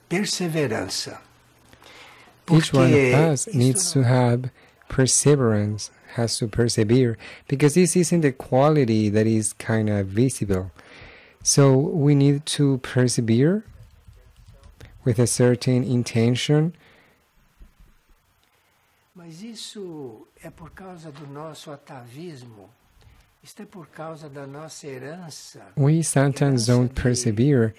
perseverança. Each one of us needs to have perseverance, has to persevere, because this isn't a quality that is kind of visible. So we need to persevere with a certain intention. Mas isso é por causa do nosso atavismo. Isto é por causa da nossa herança. We sometimes don't persevere,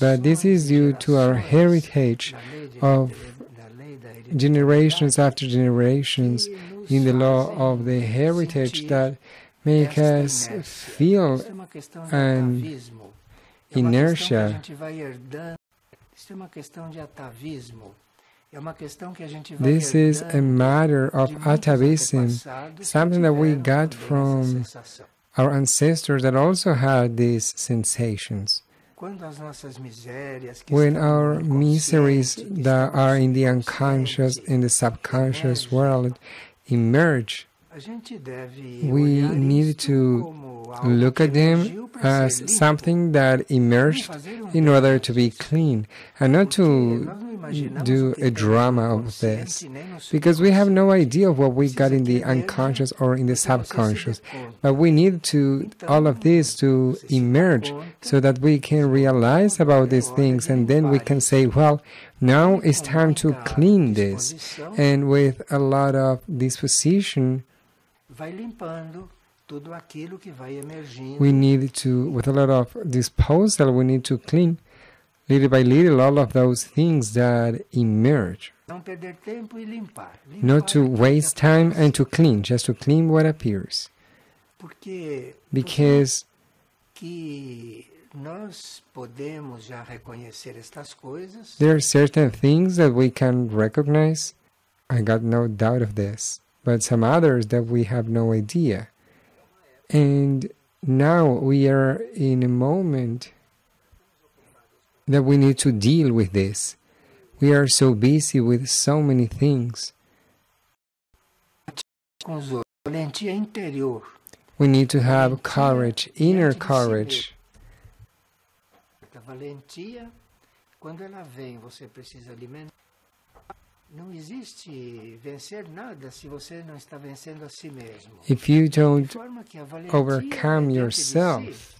but this is due to our heritage of generations after generations in the law of the heritage that make us feel an inertia. This is a matter of atavism, something that we got from our ancestors that also had these sensations. When our miseries that are in the unconscious, in the subconscious world emerge, we need to look at them as something that emerged in order to be clean, and not to do a drama of this, because we have no idea of what we got in the unconscious or in the subconscious, but we need to all of this to emerge so that we can realize about these things, and then we can say, well, now it's time to clean this, and with a lot of disposition we need to, with a lot of disposal, we need to clean little by little all of those things that emerge. Not to waste time and to clean, just to clean what appears. Because there are certain things that we can recognize, I got no doubt of this, but some others that we have no idea. And now we are in a moment that we need to deal with this. We are so busy with so many things. We need to have courage, inner courage. If you don't overcome yourself,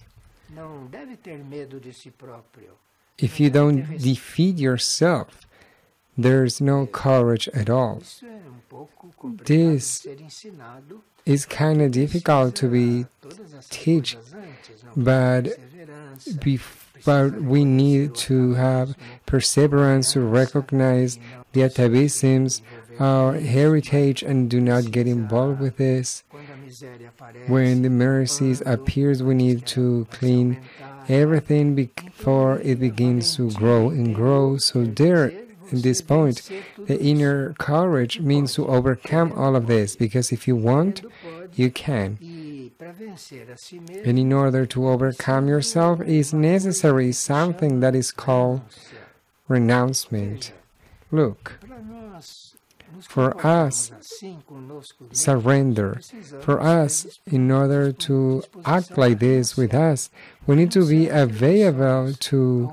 if you don't defeat yourself, there's no courage at all. This is kind of difficult to be taught, but we need to have perseverance to recognize the atavisms, our heritage, and do not get involved with this. When the mercies appears, we need to clean everything before it begins to grow and grow. So there, at this point, the inner courage means to overcome all of this, because if you want, you can. And in order to overcome yourself is necessary something that is called renouncement. Look, for us, surrender. For us, in order to act like this with us, we need to be available to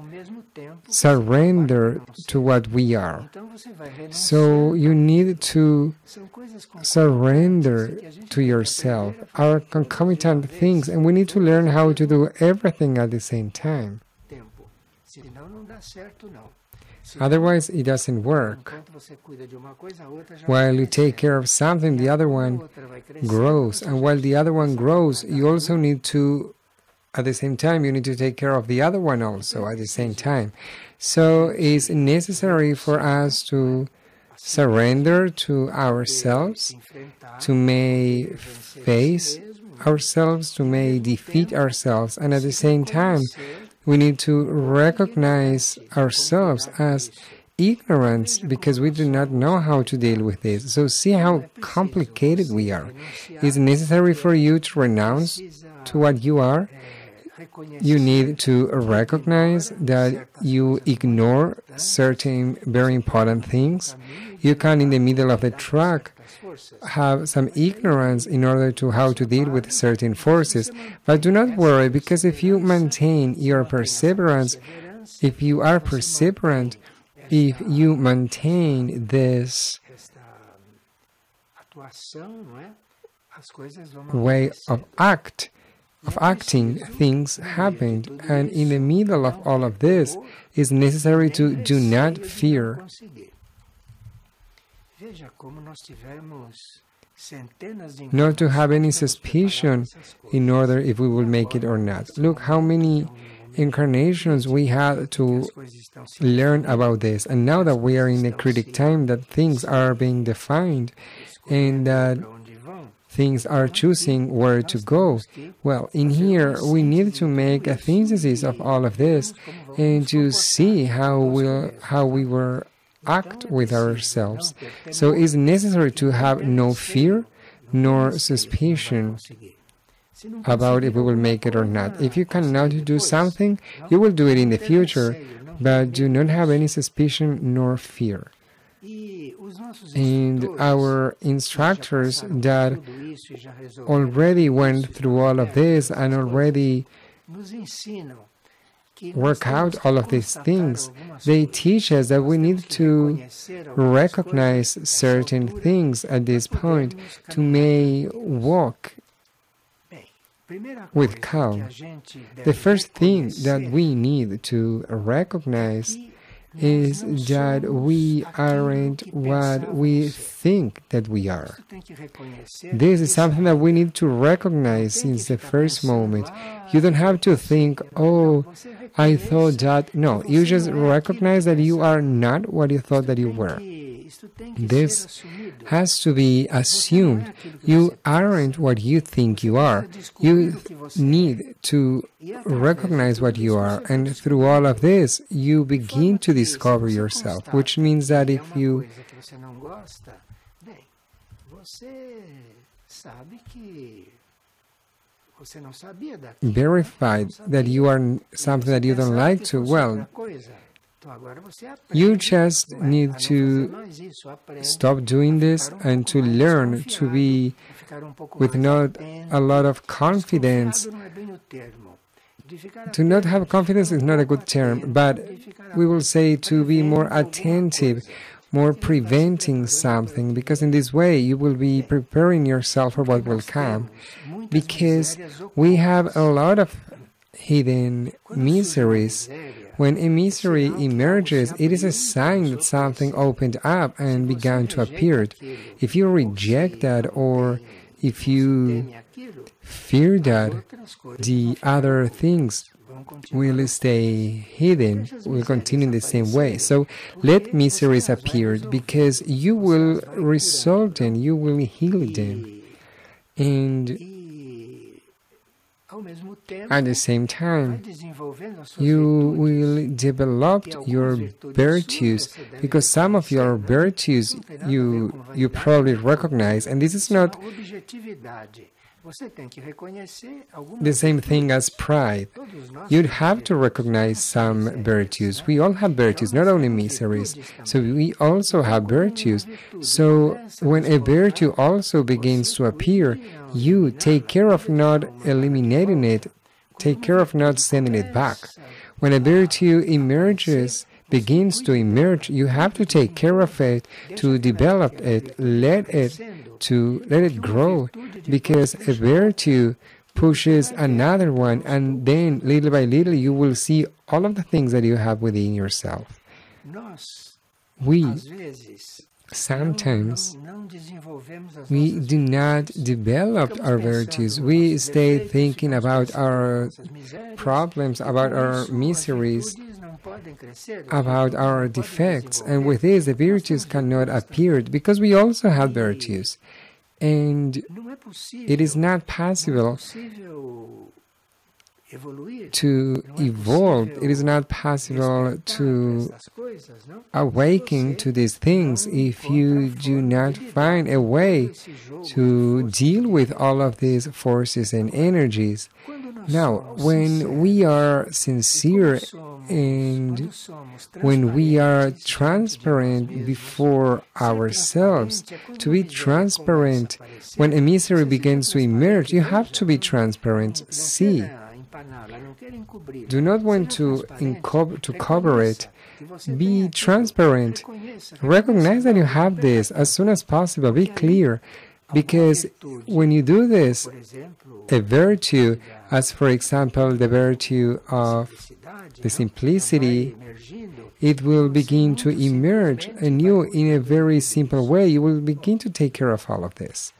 surrender to what we are. So you need to surrender to yourself, our concomitant things, and we need to learn how to do everything at the same time. Otherwise, it doesn't work. While you take care of something, the other one grows. And while the other one grows, you also need to, at the same time, you need to take care of the other one also at the same time. So it's necessary for us to surrender to ourselves, to may face ourselves, to may defeat ourselves, and at the same time, we need to recognize ourselves as ignorance because we do not know how to deal with this. So see how complicated we are. It's necessary for you to renounce to what you are. You need to recognize that you ignore certain very important things. You can, in the middle of the track, have some ignorance in order to how to deal with certain forces. But do not worry, because if you maintain your perseverance, if you are perseverant, if you maintain this way of acting, things happen. And in the middle of all of this, it's necessary to do not fear. Not to have any suspicion in order if we will make it or not. Look how many incarnations we had to learn about this. And now that we are in a critical time, that things are being defined and that things are choosing where to go. Well, in here, we need to make a synthesis of all of this and to see how we will act with ourselves. So it's necessary to have no fear nor suspicion about if we will make it or not. If you cannot do something, you will do it in the future, but do not have any suspicion nor fear. And our instructors that already went through all of this and already work out all of these things, they teach us that we need to recognize certain things at this point to may walk with calm. The first thing that we need to recognize is that we aren't what we think that we are. This is something that we need to recognize since the first moment. You don't have to think, oh, I thought that. No, you just recognize that you are not what you thought that you were. This has to be assumed. You aren't what you think you are. You need to recognize what you are, and through all of this, you begin to discover yourself, which means that if you verified that you are something that you don't like to, well, you just need to stop doing this and to learn to be with not a lot of confidence. To not have confidence is not a good term, but we will say to be more attentive, more preventing something, because in this way you will be preparing yourself for what will come. Because we have a lot of hidden miseries. When a misery emerges, it is a sign that something opened up and began to appear. If you reject that or if you fear that, the other things will stay hidden, will continue in the same way. So let miseries appear because you will resolve them, you will heal them. And at the same time, you will develop your virtues, because some of your virtues you probably recognize, and this is not the same thing as pride. You'd have to recognize some virtues. We all have virtues, not only miseries. So we also have virtues. So when a virtue also begins to appear, you take care of not eliminating it, take care of not sending it back. When a virtue emerges, begins to emerge, you have to take care of it, to develop it, let it grow, because a virtue pushes another one, and then little by little you will see all of the things that you have within yourself. Sometimes we do not develop our virtues. We stay thinking about our problems, about our miseries, about our defects, and with this the virtues cannot appear, because we also have virtues. And it is not possible to evolve, it is not possible to awaken to these things if you do not find a way to deal with all of these forces and energies. Now, when we are sincere and when we are transparent before ourselves, to be transparent, when a misery begins to emerge, you have to be transparent. See, do not want to cover it. Be transparent. Recognize that you have this as soon as possible. Be clear. Because when you do this, a virtue, as for example the virtue of the simplicity, it will begin to emerge anew in a very simple way. You will begin to take care of all of this.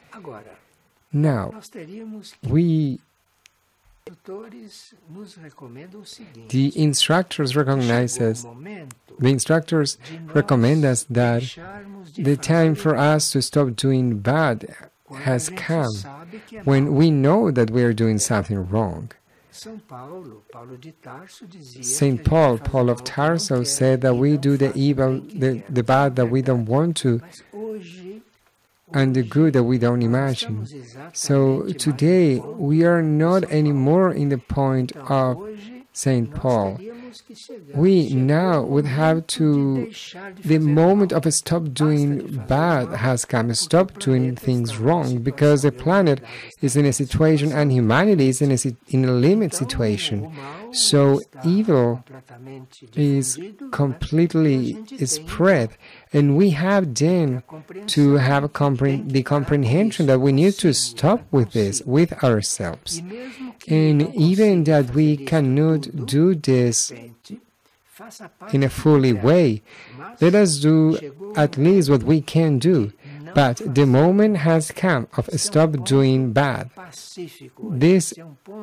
Now, the instructors recommend us that the time for us to stop doing bad has come when we know that we are doing something wrong. Saint Paul, Paul of Tarso, said that we do the evil, the bad that we don't want to, and the good that we don't imagine. So today we are not anymore in the point of Saint Paul. We now would have to, the moment of stop doing bad has come, stop doing things wrong, because the planet is in a situation and humanity is in a limit situation. So evil is completely spread, and we have then to have the comprehension that we need to stop with this, with ourselves. And even that we cannot do this in a fully way, let us do at least what we can do. But the moment has come of stop doing bad. This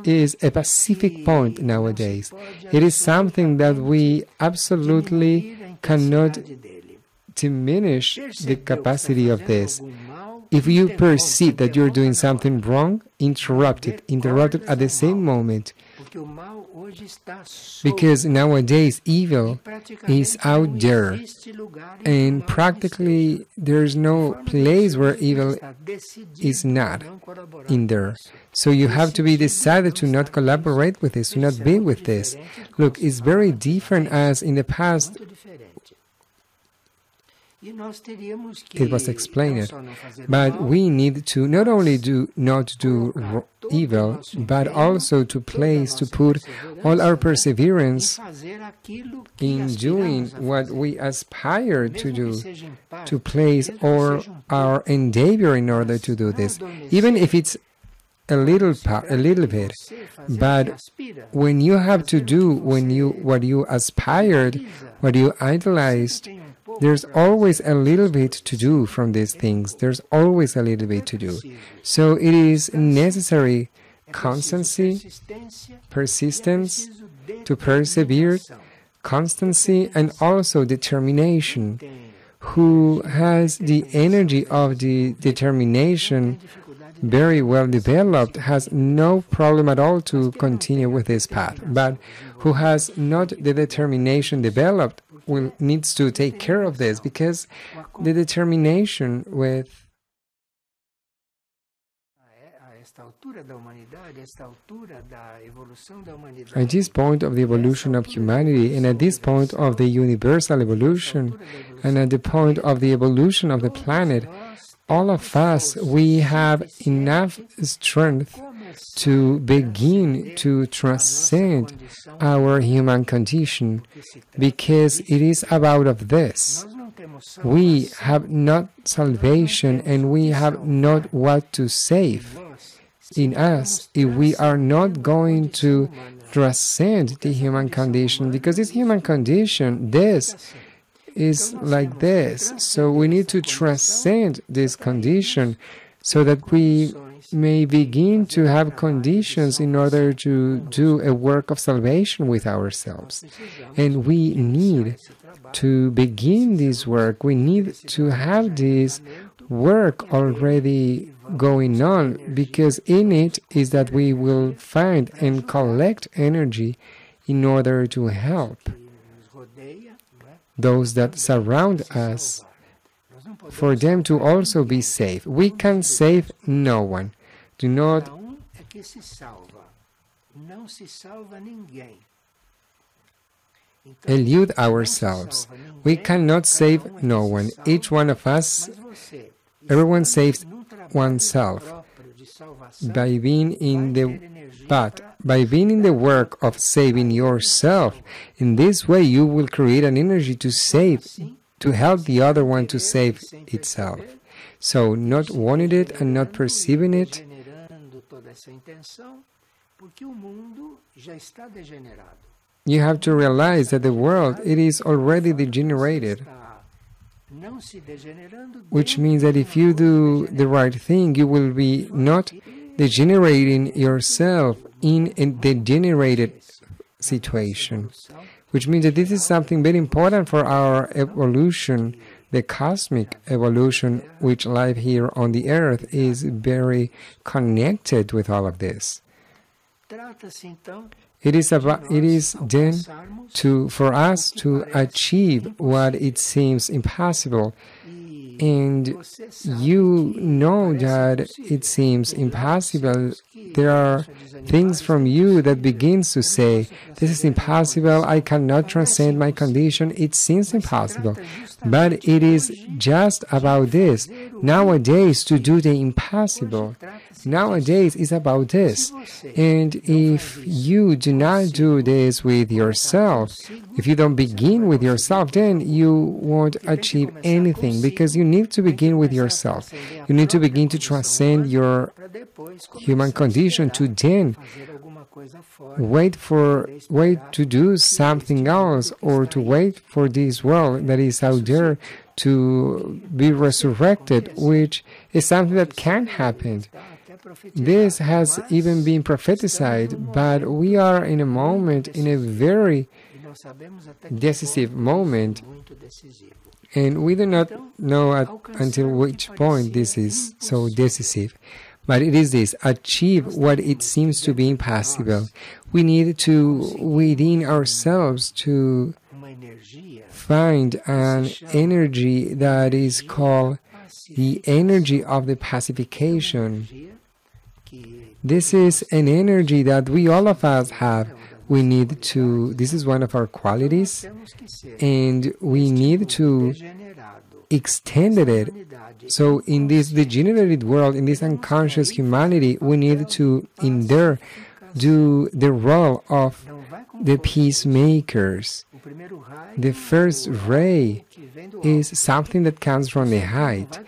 is a pacific point nowadays. It is something that we absolutely cannot diminish the capacity of this. If you perceive that you're doing something wrong, interrupt it at the same moment. Because nowadays evil is out there, and practically there's no place where evil is not in there. So you have to be decided to not collaborate with this, to not be with this. Look, it's very different as in the past. It was explained, but we need to not only not do evil, but also to put all our perseverance in doing what we aspire to do, to place all our endeavor in order to do this, even if it's a little bit. But when you have to do what you aspired, what you idolized, there's always a little bit to do from these things. There's always a little bit to do. So it is necessary constancy, persistence, to persevere, constancy, and also determination. Who has the energy of the determination very well developed has no problem at all to continue with this path. But who has not the determination developed needs to take care of this, because the determination with at this point of the evolution of humanity, and at this point of the universal evolution, and at the point of the evolution of the planet, all of us, we have enough strength to begin to transcend our human condition, because it is about of this. We have not salvation, and we have not what to save in us if we are not going to transcend the human condition, because this human condition, this is like this. So we need to transcend this condition so that we may begin to have conditions in order to do a work of salvation with ourselves. And we need to begin this work. We need to have this work already going on, because in it is that we will find and collect energy in order to help those that surround us, for them to also be safe. We can save no one. Do not elude ourselves. We cannot save no one. Each one of us, everyone saves oneself by being in the But by being in the work of saving yourself, in this way you will create an energy to save, to help the other one to save itself. So not wanting it and not perceiving it, you have to realize that the world, it is already degenerated. Which means that if you do the right thing, you will be not degenerating yourself in a degenerated situation. Which means that this is something very important for our evolution, the cosmic evolution, which life here on the earth is very connected with all of this. It is then for us to achieve what it seems impossible. And you know that it seems impossible. There are things from you that begins to say, this is impossible, I cannot transcend my condition, it seems impossible. But it is just about this. Nowadays, to do the impossible. Nowadays, it's about this. And if you do not do this with yourself, if you don't begin with yourself, then you won't achieve anything, because you need to begin with yourself. You need to begin to transcend your human condition to then wait to do something else, or to wait for this world that is out there to be resurrected, which is something that can happen. This has even been prophesied, but we are in a moment, in a very decisive moment, and we do not know until which point this is so decisive. But it is this: achieve what it seems to be impossible. We need to, within ourselves, to find an energy that is called the energy of the pacification. This is an energy that we, all of us, have. We need to, this is one of our qualities, and we need to extend it. So in this degenerated world, in this unconscious humanity, we need to, in there, do the role of the peacemakers. The first ray is something that comes from the height.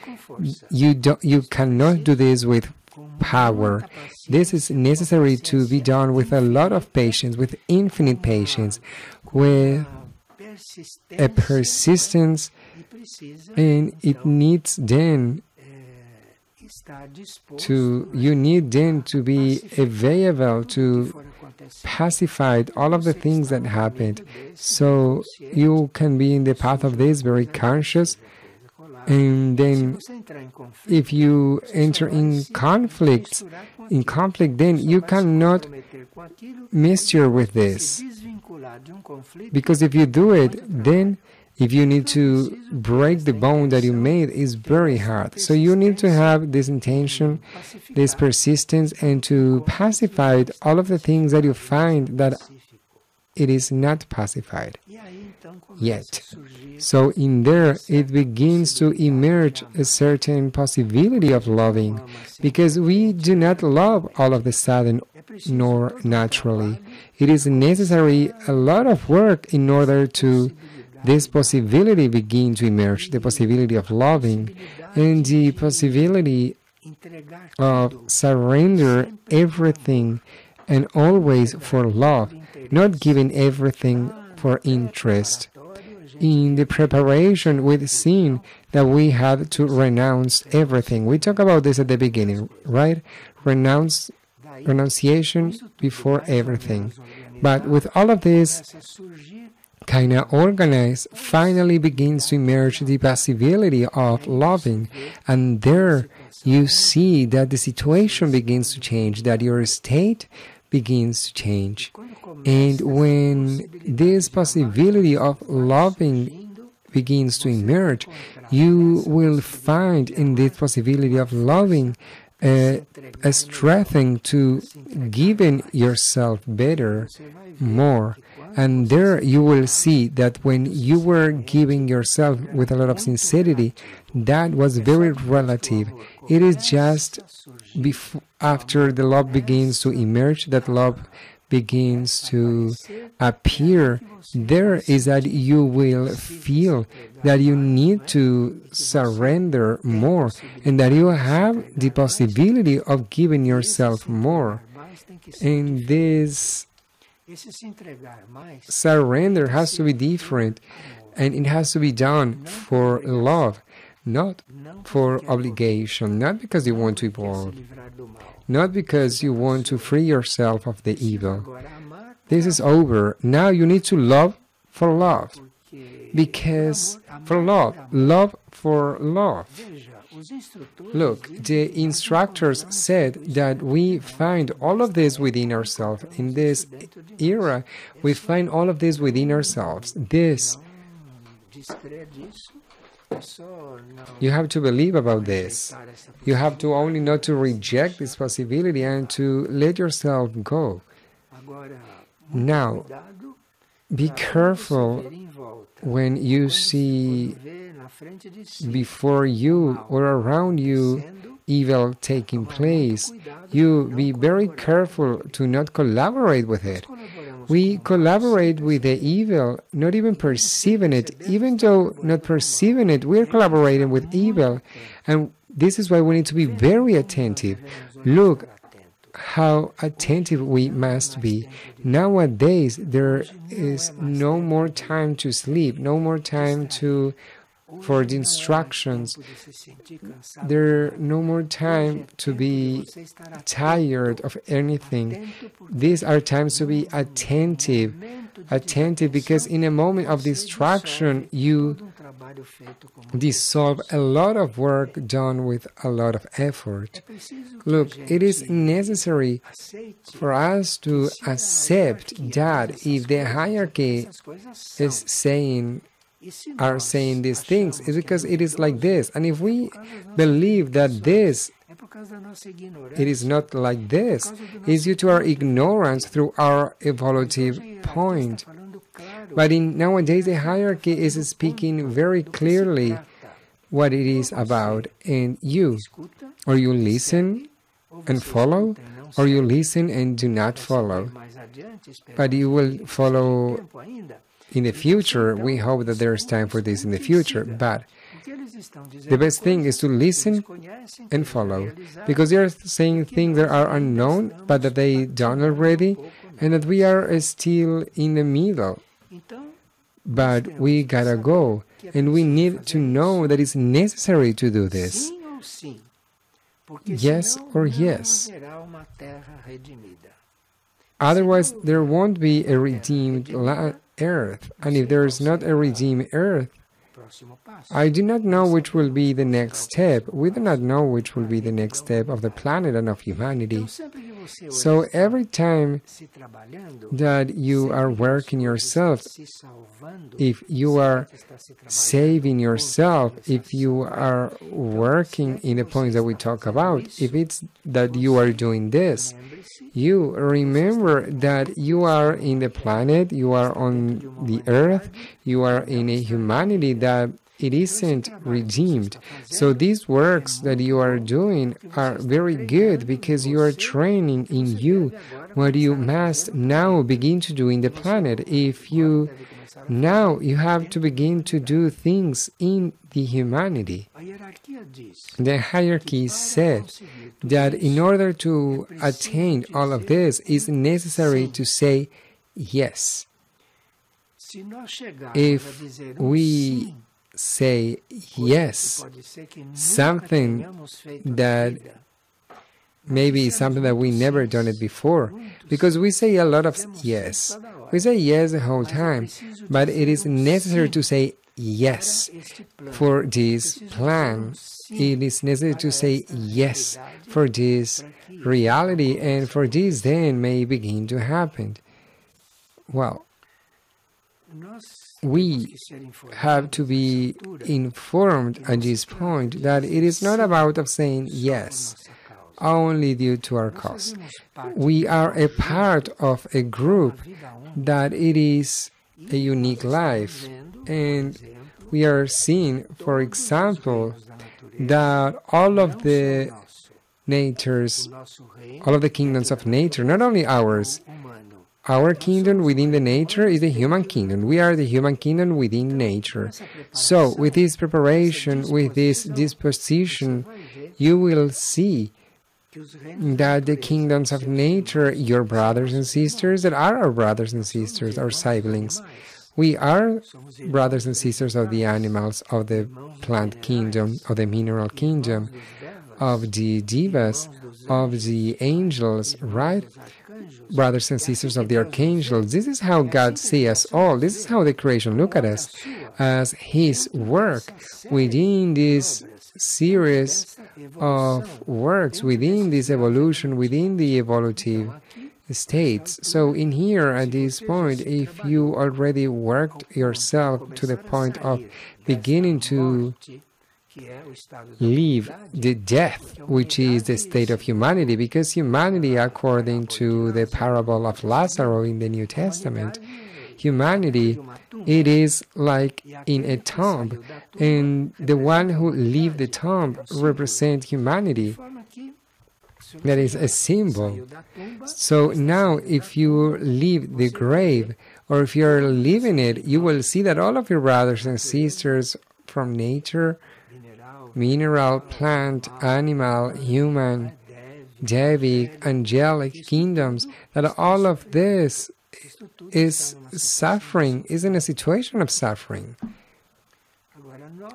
You cannot do this with power. This is necessary to be done with a lot of patience, with infinite patience, with a persistence, and it needs then you need then to be available to pacify all of the things that happened. So you can be in the path of this, very conscious. And then if you enter in conflict, then you cannot misture with this. Because if you do it, then if you need to break the bond that you made, is very hard. So you need to have this intention, this persistence, and to pacify all of the things that you find that it is not pacified yet. So in there, it begins to emerge a certain possibility of loving, because we do not love all of the sudden nor naturally. It is necessary a lot of work in order to this possibility begin to emerge, the possibility of loving, and the possibility of surrender everything and always for love, not giving everything for interest. In the preparation with sin, that we had to renounce everything. We talked about this at the beginning, right? Renunciation before everything. But with all of this kind of organized, finally begins to emerge the possibility of loving. And there you see that the situation begins to change, that your state begins to change. And when this possibility of loving begins to emerge, you will find in this possibility of loving a strength to giving yourself better, more. And there you will see that when you were giving yourself with a lot of sincerity, that was very relative. It is just after the love begins to emerge, that love begins to appear, there is that you will feel that you need to surrender more and that you have the possibility of giving yourself more. And this surrender has to be different, and it has to be done for love, not for obligation, not because you want to evolve, not because you want to free yourself of the evil. This is over. Now you need to love for love. Because for love, love for love. Look, the instructors said that we find all of this within ourselves. In this era, we find all of this within ourselves. This. You have to believe about this. You have to only not to reject this possibility and to let yourself go. Now, be careful when you see before you or around you evil taking place. You be very careful to not collaborate with it. We collaborate with the evil, not even perceiving it. Even though not perceiving it, we're collaborating with evil. And this is why we need to be very attentive. Look how attentive we must be. Nowadays, there is no more time to sleep, no more time for the instructions. There no more time to be tired of anything. These are times to be attentive, because in a moment of distraction, you dissolve a lot of work done with a lot of effort. Look, it is necessary for us to accept that if the hierarchy is saying these things, it's because it is like this. And if we believe that this, it is not like this, it's due to our ignorance through our evolutive point. But nowadays, the hierarchy is speaking very clearly what it is about. And or you listen and follow, or you listen and do not follow. But you will follow in the future. We hope that there is time for this in the future. But the best thing is to listen and follow, because they are saying things that are unknown, but that they done already, and that we are still in the middle. But we gotta go, and we need to know that it's necessary to do this. Yes or yes. Otherwise, there won't be a redeemed earth. And if there is not a redeemed earth, I do not know which will be the next step. We do not know which will be the next step of the planet and of humanity. So every time that you are working yourself, if you are saving yourself, if you are working in the points that we talk about, if it's that you are doing this, you remember that you are in the planet, you are on the earth, you are in a humanity that it isn't redeemed. So these works that you are doing are very good, because you are training in you what you must now begin to do in the planet. Now you have to begin to do things in the humanity. The hierarchy said that in order to attain all of this, it's necessary to say yes. If we say yes, something that maybe is something that we never done it before, because we say a lot of yes. We say yes the whole time, but it is necessary to say yes for this plan. It is necessary to say yes for this reality, and for this then may begin to happen. Well, we have to be informed at this point that it is not about saying yes only due to our cause. We are a part of a group that it is a unique life, and we are seeing, for example, that all of the natures, all of the kingdoms of nature, not only ours, our kingdom within the nature is the human kingdom. We are the human kingdom within nature. So, with this preparation, with this disposition, you will see that the kingdoms of nature, your brothers and sisters, that are our brothers and sisters, our siblings, we are brothers and sisters of the animals, of the plant kingdom, of the mineral kingdom, of the devas, of the angels, right? Brothers and sisters of the archangels. This is how God sees us all. This is how the creation look at us, as His work within this series of works, within this evolution, within the evolutive states. So in here, at this point, if you already worked yourself to the point of beginning to leave the death, which is the state of humanity, because humanity, according to the parable of Lazarus in the New Testament, humanity, it is like in a tomb, and the one who leave the tomb represents humanity. That is a symbol. So now, if you leave the grave, or if you're leaving it, you will see that all of your brothers and sisters from nature, mineral, plant, animal, human, Devic, angelic kingdoms, that all of this is suffering, is in a situation of suffering.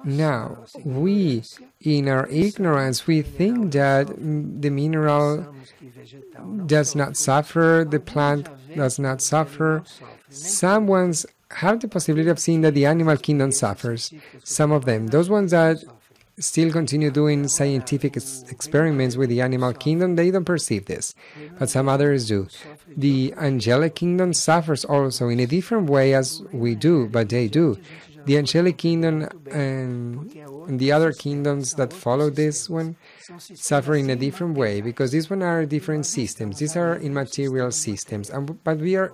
Now, we, in our ignorance, we think that the mineral does not suffer, the plant does not suffer. Some ones have the possibility of seeing that the animal kingdom suffers. Some of them, those ones that still continue doing scientific experiments with the animal kingdom, they don't perceive this, but some others do. The angelic kingdom suffers also in a different way as we do, but they do. The angelic kingdom and the other kingdoms that follow this one suffer in a different way, because these one are different systems. These are immaterial systems, but we are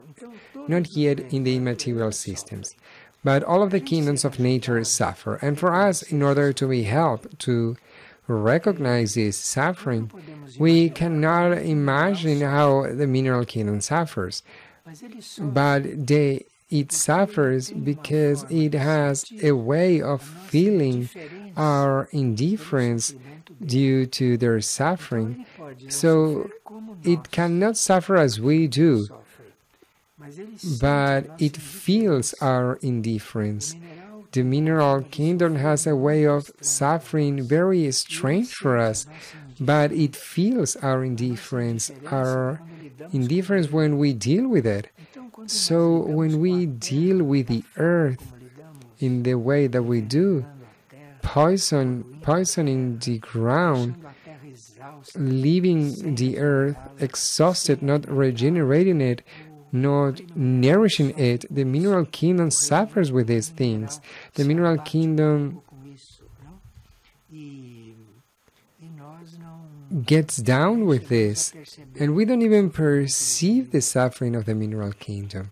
not yet in the immaterial systems. But all of the kingdoms of nature suffer. And for us, in order to be helped to recognize this suffering, we cannot imagine how the mineral kingdom suffers. But it suffers because it has a way of feeling our indifference due to their suffering. So it cannot suffer as we do, but it feels our indifference. The mineral kingdom has a way of suffering very strange for us, but it feels our indifference when we deal with it. So when we deal with the earth in the way that we do, poisoning the ground, leaving the earth exhausted, not regenerating it, not nourishing it, the mineral kingdom suffers with these things. The mineral kingdom gets down with this, and we don't even perceive the suffering of the mineral kingdom.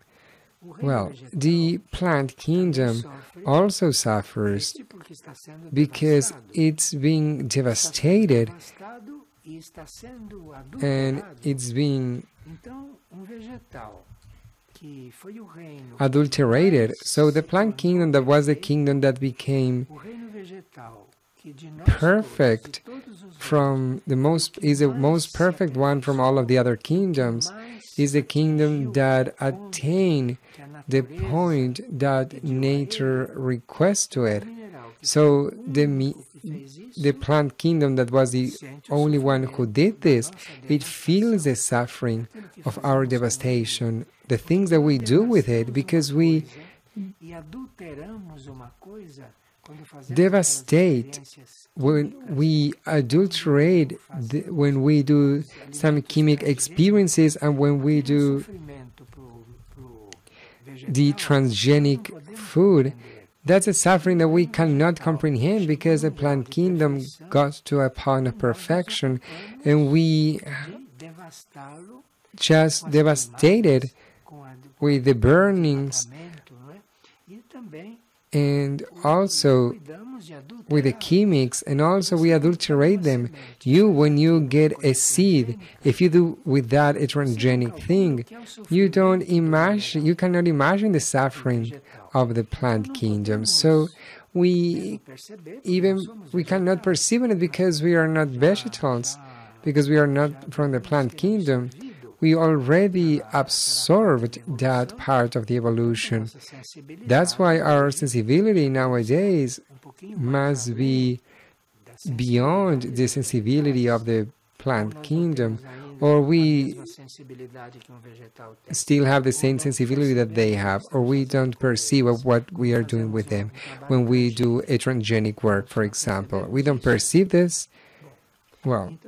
Well, the plant kingdom also suffers because it's being devastated and it's being adulterated. So the plant kingdom, that was the kingdom that became perfect from the most perfect one from all of the other kingdoms, is the kingdom that attained the point that nature requests to it. So the plant kingdom, that was the only one who did this, it feels the suffering of our devastation, the things that we do with it, because we devastate, when we adulterate, when we do some chemic experiences, and when we do the transgenic food. That's a suffering that we cannot comprehend, because the plant kingdom got to a point of perfection, and we just devastated with the burnings and also with the chemics, and also we adulterate them. When you get a seed, if you do with that a transgenic thing, you cannot imagine the suffering of the plant kingdom. So we cannot perceive it because we are not vegetables, because we are not from the plant kingdom. We already absorbed that part of the evolution. That's why our sensibility nowadays must be beyond the sensibility of the plant kingdom, or we still have the same sensibility that they have, or we don't perceive what we are doing with them. When we do a transgenic work, for example, we don't perceive this. Well,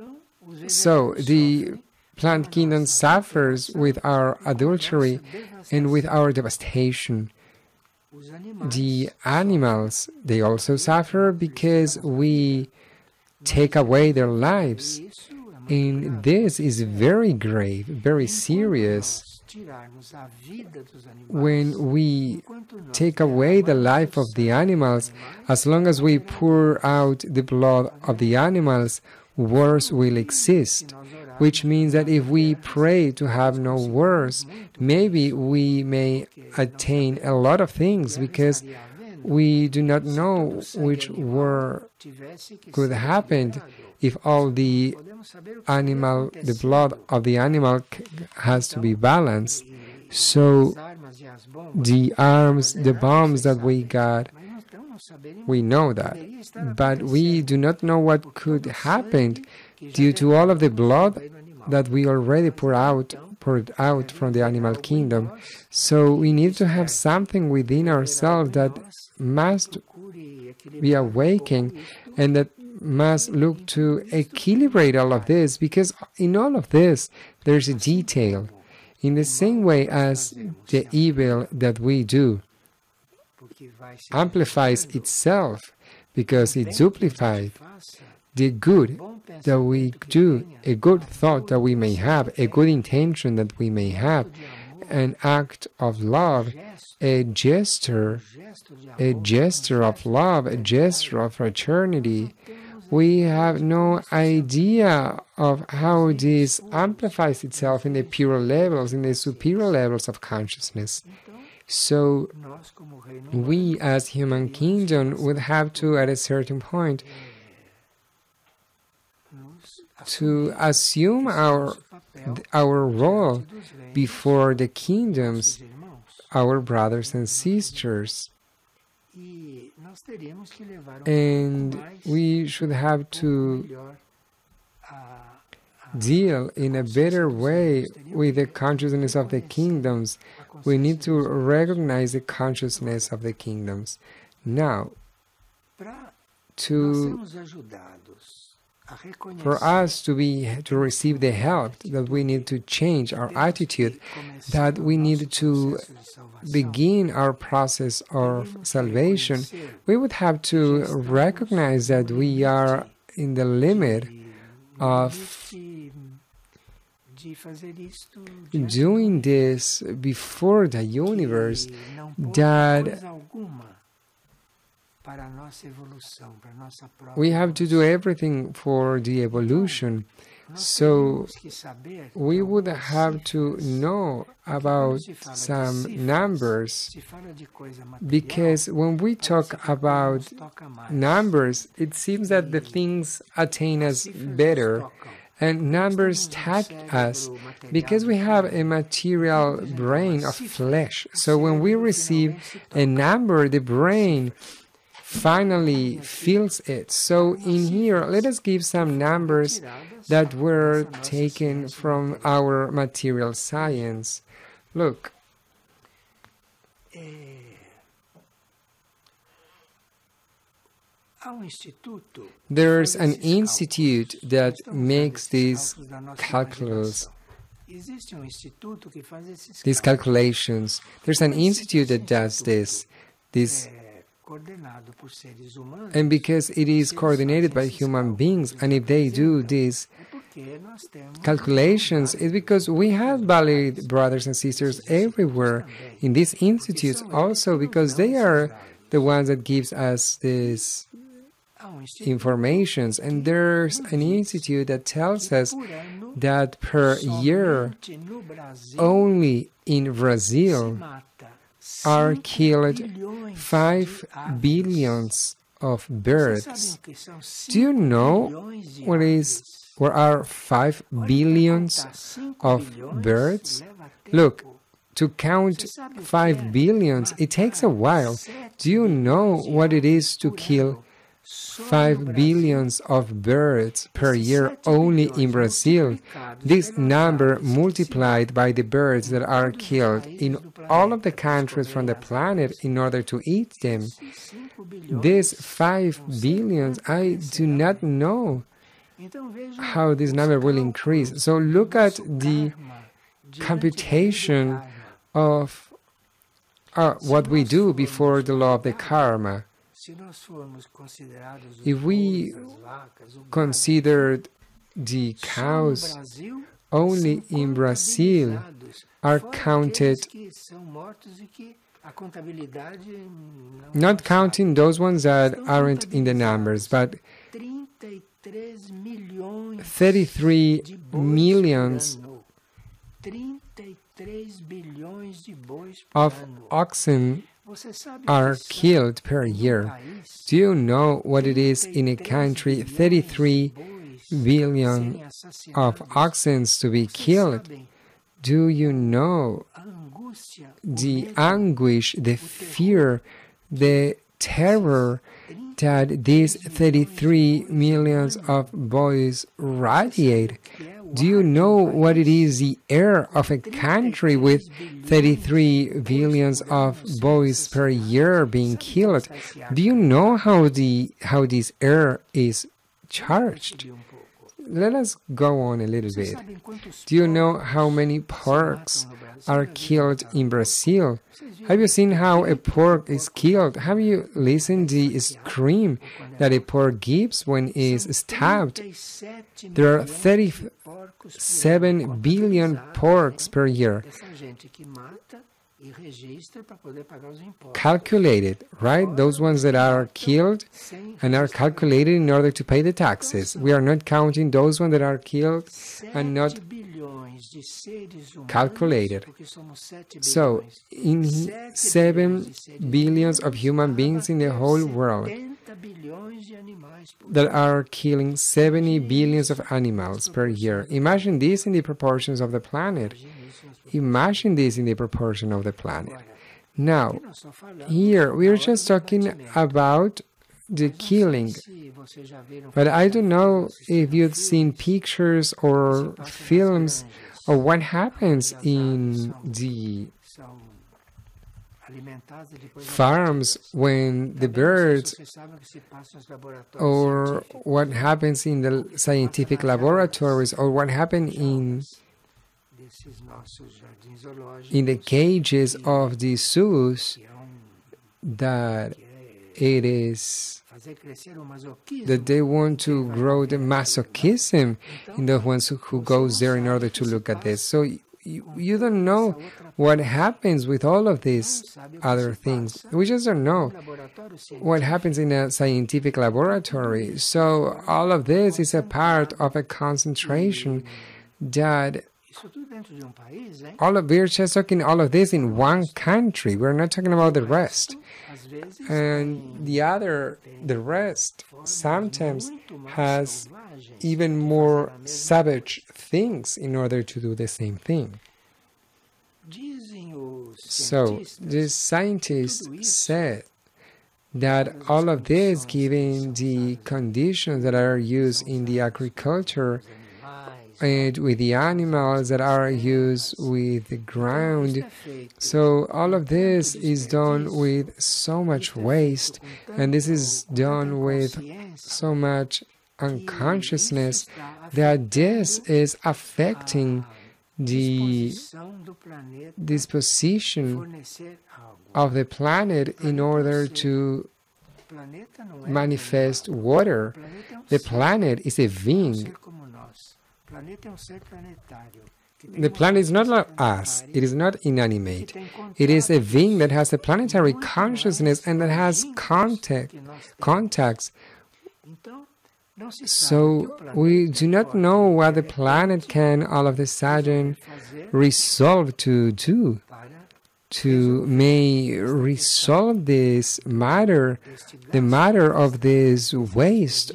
so the plant kingdom suffers with our adultery and with our devastation. The animals, they also suffer because we take away their lives. And this is very grave, very serious. When we take away the life of the animals, as long as we pour out the blood of the animals, wars will exist. Which means that if we pray to have no wars, maybe we may attain a lot of things, because we do not know which war could happen if all the blood of the animal has to be balanced. So the arms, the bombs that we got, we know that, but we do not know what could happen due to all of the blood that we already poured out from the animal kingdom. So we need to have something within ourselves that must be awakened and that must look to equilibrate all of this, because in all of this there's a detail. In the same way as the evil that we do amplifies itself because it's duplified, the good that we do, a good thought that we may have, a good intention that we may have, an act of love, a gesture of love, a gesture of fraternity, we have no idea of how this amplifies itself in the pure levels, in the superior levels of consciousness. So we as human kingdom would have to, at a certain point, to assume our role before the kingdoms, our brothers and sisters. And we should have to deal in a better way with the consciousness of the kingdoms. We need to recognize the consciousness of the kingdoms. Now, for us to receive the help, that we need to change our attitude, that we need to begin our process of salvation, we would have to recognize that we are in the limit of doing this before the universe, that we have to do everything for the evolution. So we would have to know about some numbers, because when we talk about numbers, it seems that the things attain us better, and numbers touch us because we have a material brain of flesh. So when we receive a number, the brain finally feels it. So in here, let us give some numbers that were taken from our material science. Look. There's an institute that makes these calculations. There's an institute that does this. And because it is coordinated by human beings, and if they do these calculations, it's because we have valid brothers and sisters everywhere in these institutes, also because they are the ones that gives us this informations, and there's an institute that tells us that per year only in Brazil are killed 5 billions of birds. Do you know what are 5 billions of birds? Look, to count 5 billions, it takes a while. Do you know what it is to kill 5 billions of birds per year only in Brazil? This number multiplied by the birds that are killed in all of the countries from the planet in order to eat them. These 5 billions, I do not know how this number will increase. So look at the computation of what we do before the law of the karma. If we considered the cows only in Brazil are counted, not counting those ones that aren't in the numbers, but 33 millions of oxen are killed per year. Do you know what it is in a country, 33 billion of oxen to be killed? Do you know the anguish, the fear, the terror that these 33 millions of boys radiate? Do you know what it is, the air of a country with 33 billions of boys per year being killed? Do you know how this air is charged? Let us go on a little bit. Do you know how many porks are killed in Brazil? Have you seen how a pork is killed? Have you listened to the scream that a pork gives when it is stabbed? There are 37 billion porks per year. Calculated, right? Those ones that are killed and are calculated in order to pay the taxes. We are not counting those ones that are killed and not calculated. So, in 7 billions of human beings in the whole world that are killing 70 billions of animals per year. Imagine this in the proportions of the planet. Imagine this in the proportion of the planet. Now, here we are just talking about the killing. But I don't know if you've seen pictures or films of what happens in the farms when the birds, or what happens in the scientific laboratories, or what happens in the cages of the zoos, that it is that they want to grow the masochism in the ones who goes there in order to look at this. So you don't know what happens with all of these other things. We just don't know what happens in a scientific laboratory. So all of this is a part of a concentration that we're just talking all of this in one country. We're not talking about the rest. And the rest sometimes has even more savage things in order to do the same thing. So the scientists said that all of this, given the conditions that are used in the agriculture and with the animals that are used with the ground, so all of this is done with so much waste, and this is done with so much unconsciousness that this is affecting the disposition of the planet in order to manifest water. The planet is a being. The planet is not like us. It is not inanimate. It is a being that has a planetary consciousness and that has contacts. So we do not know what the planet can all of a sudden resolve to do, to may resolve this matter, the matter of this waste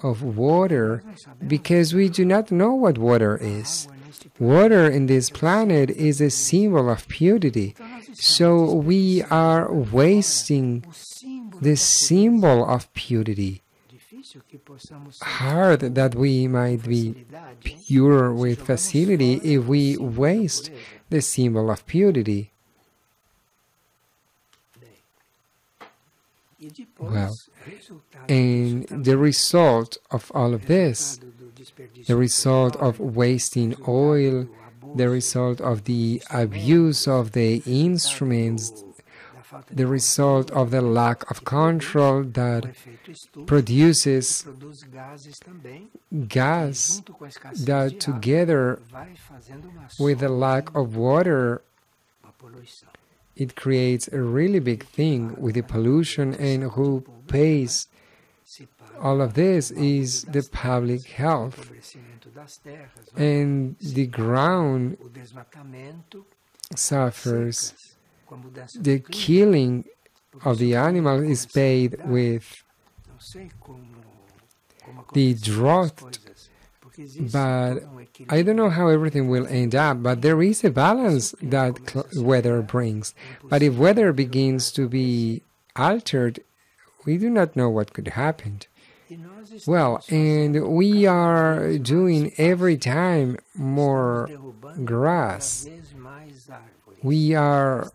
of water, because we do not know what water is. Water in this planet is a symbol of purity. So we are wasting the symbol of purity. Hard that we might be pure with facility if we waste the symbol of purity. Well, and the result of all of this, the result of wasting oil, the result of the abuse of the instruments, the result of the lack of control that produces gas that together with the lack of water, it creates a really big thing with the pollution, and who pays all of this is the public health. And the ground suffers. The killing of the animal is paid with the drought, but I don't know how everything will end up, but there is a balance that weather brings. But if weather begins to be altered, we do not know what could happen. Well, and we are doing every time more grass. We are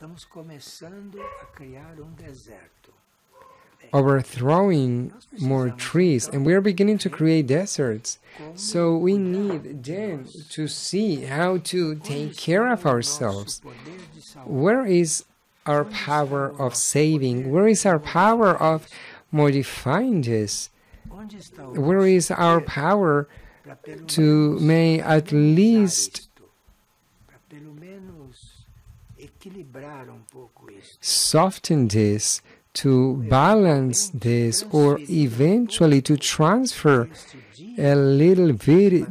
overthrowing more trees, and we are beginning to create deserts. So we need then to see how to take care of ourselves. Where is our power of saving? Where is our power of modifying this? Where is our power to may at least soften this, to balance this, or eventually to transfer a little bit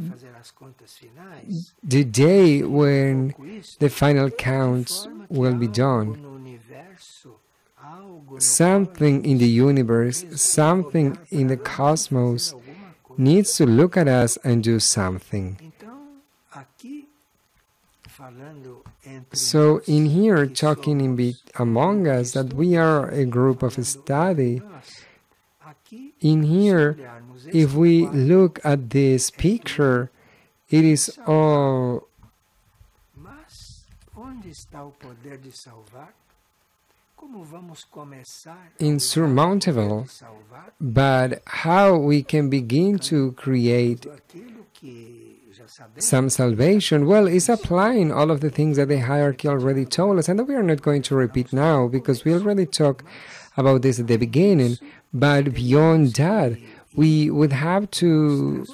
the day when the final counts will be done? Something in the universe, something in the cosmos needs to look at us and do something. So in here, talking among us, that we are a group of study, in here, if we look at this picture, it is all insurmountable, but how we can begin to create some salvation? Well, is applying all of the things that the hierarchy already told us, and that we are not going to repeat now because we already talked about this at the beginning. But beyond that, we would have to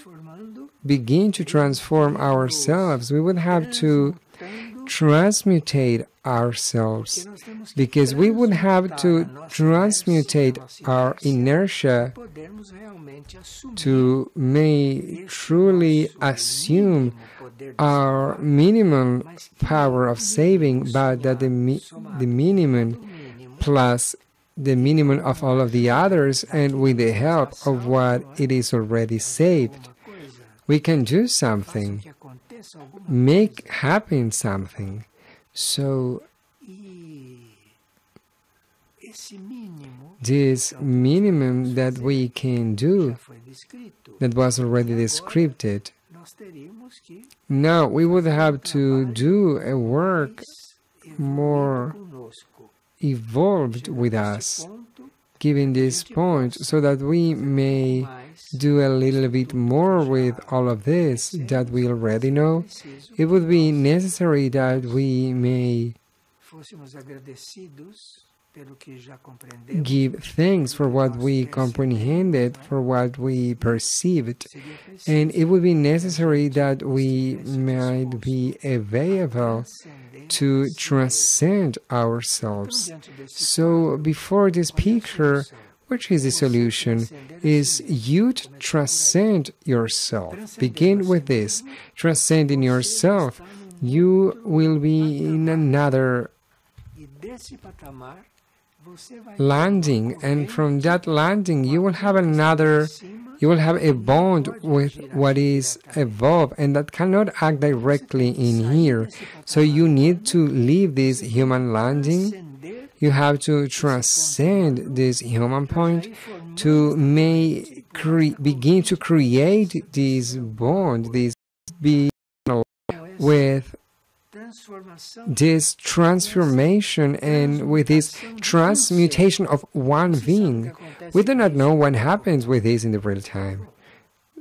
begin to transform ourselves. We would have to transmutate ourselves, because we would have to transmutate our inertia to may truly assume our minimum power of saving, but that the minimum plus the minimum of all of the others, and with the help of what it is already saved, we can do something, make happen something. So this minimum that we can do, that was already described, now we would have to do a work more evolved with us, given this point, so that we may do a little bit more with all of this that we already know. It would be necessary that we may give thanks for what we comprehended, for what we perceived, and it would be necessary that we might be available to transcend ourselves. So before this picture, which is the solution, is you to transcend yourself. Begin with this. Transcending yourself, you will be in another landing, and from that landing you will have a bond with what is above, and that cannot act directly in here. So you need to leave this human landing. You have to transcend this human point to begin to create this bond, this being with this transformation and with this transmutation of one being. We do not know what happens with this in the real time.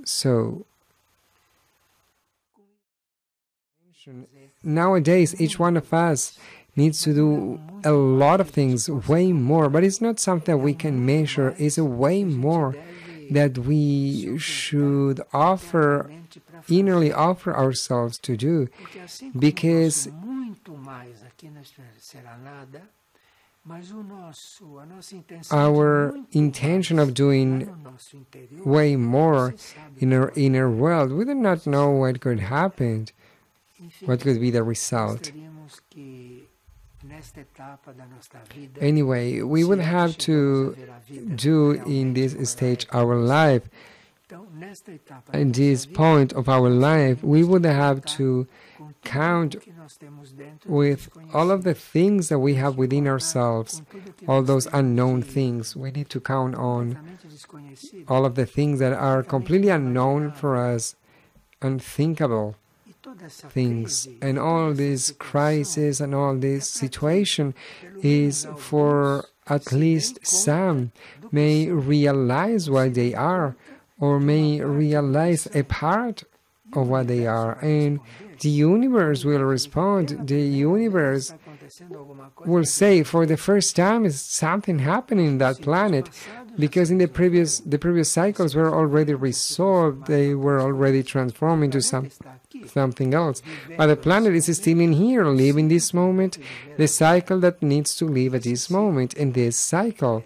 So nowadays each one of us needs to do a lot of things, way more, but it's not something that we can measure. It's a way more that we should innerly offer ourselves to do, because our intention of doing way more in our inner world, we do not know what could happen, what could be the result. Anyway, we will have to do in this stage our life. In this point of our life, we would have to count with all of the things that we have within ourselves, all those unknown things. We need to count on all of the things that are completely unknown for us, unthinkable things. And all this crisis and all this situation is for at least some may realize what they are, or may realize a part of what they are, and the universe will respond. The universe will say, for the first time, is something happening in that planet, because in the previous cycles were already resolved. They were already transformed into something else. But the planet is still in here, living this moment, the cycle that needs to live at this moment, and this cycle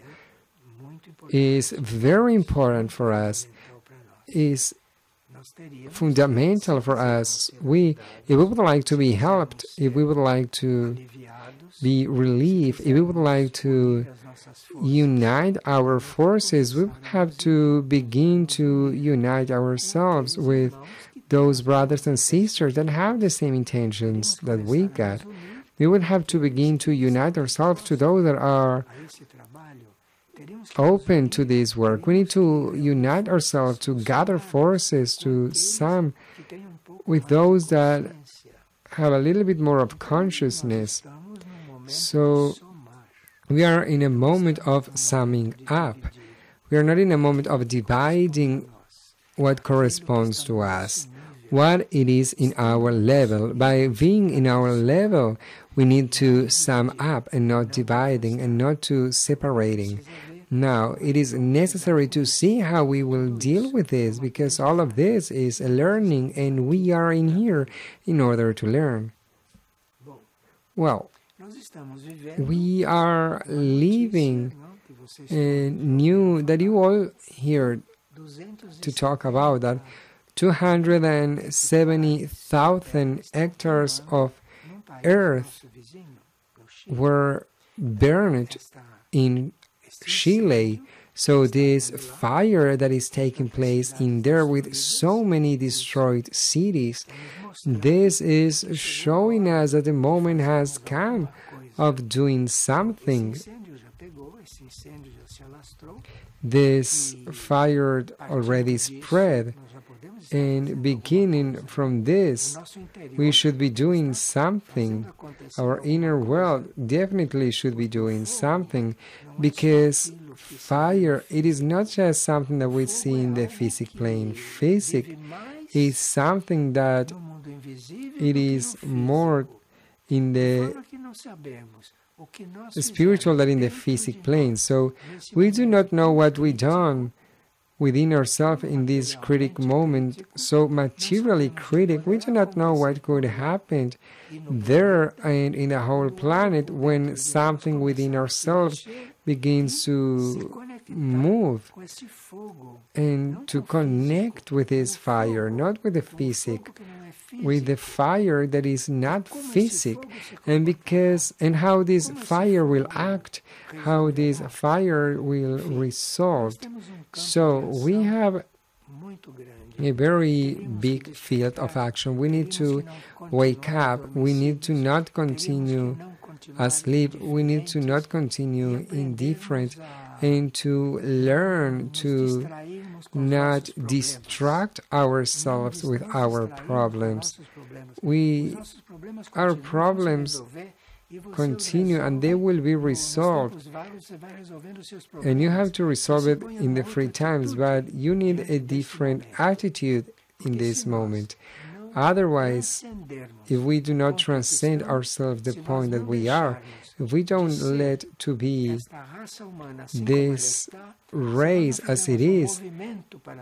is very important for us, is fundamental for us. If we would like to be helped, if we would like to be relieved, if we would like to unite our forces, we would have to begin to unite ourselves with those brothers and sisters that have the same intentions that we got. We would have to begin to unite ourselves to those that are open to this work. We need to unite ourselves, to gather forces to some with those that have a little bit more of consciousness. So we are in a moment of summing up. We are not in a moment of dividing what corresponds to us, what it is in our level. By being in our level, we need to sum up and not dividing and not to separating. Now, it is necessary to see how we will deal with this, because all of this is a learning, and we are in here in order to learn. Well, we are living new, that you all hear to talk about, that 270,000 hectares of earth were burned in Chile. So this fire that is taking place in there with so many destroyed cities, this is showing us that the moment has come of doing something. This fire already spread, and beginning from this, we should be doing something. Our inner world definitely should be doing something, because fire, it is not just something that we see in the physic plane. Physic is something that it is more in the spiritual than in the physical plane. So we do not know what we done within ourselves in this critic moment. So materially critic, we do not know what could happen there and in the whole planet when something within ourselves begins to move and to connect with this fire, not with the physic, with the fire that is not physic, and how this fire will act, how this fire will resolve. So we have a very big field of action. We need to wake up. We need to not continue asleep. We need to not continue indifferent, and to learn to not distract ourselves with our problems. Our problems continue and they will be resolved. And you have to resolve it in the free times, but you need a different attitude in this moment. Otherwise, if we do not transcend ourselves the point that we are, if we don't let to be this race as it is,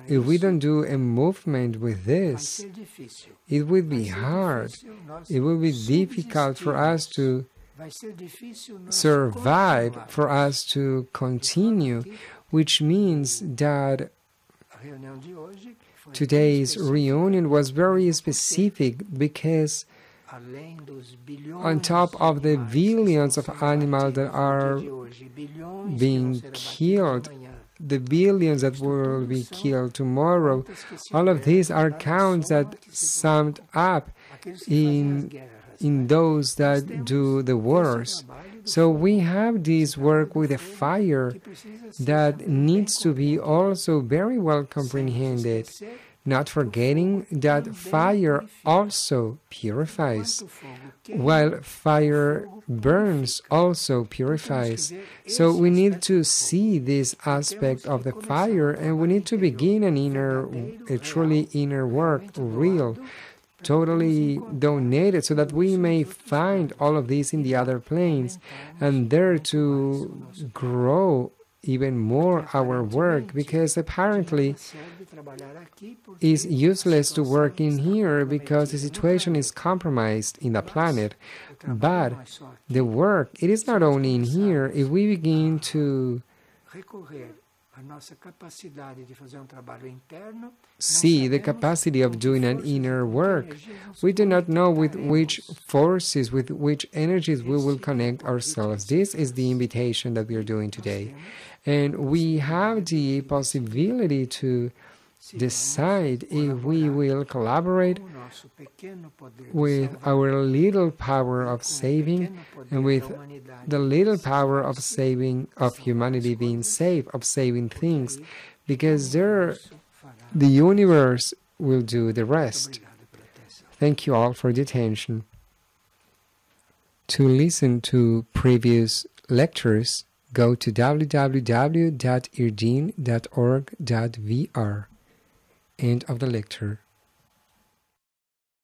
if we don't do a movement with this, it will be hard. It will be difficult for us to survive, for us to continue, which means that today's reunion was very specific because on top of the billions of animals that are being killed, the billions that will be killed tomorrow, all of these are counts that summed up in those that do the wars. So we have this work with a fire that needs to be also very well comprehended, not forgetting that fire also purifies, while fire burns also purifies. So we need to see this aspect of the fire, and we need to begin a truly inner work, real, totally donated, so that we may find all of this in the other planes and there to grow even more our work, because apparently it's useless to work in here because the situation is compromised in the planet. But the work, it is not only in here. If we begin to see the capacity of doing an inner work, we do not know with which forces, with which energies we will connect ourselves. This is the invitation that we are doing today. And we have the possibility to decide if we will collaborate with our little power of saving and with the little power of saving, of humanity being saved, of saving things, because the universe will do the rest. Thank you all for the attention. To listen to previous lectures, go to www.irdin.org.vr. End of the lecture.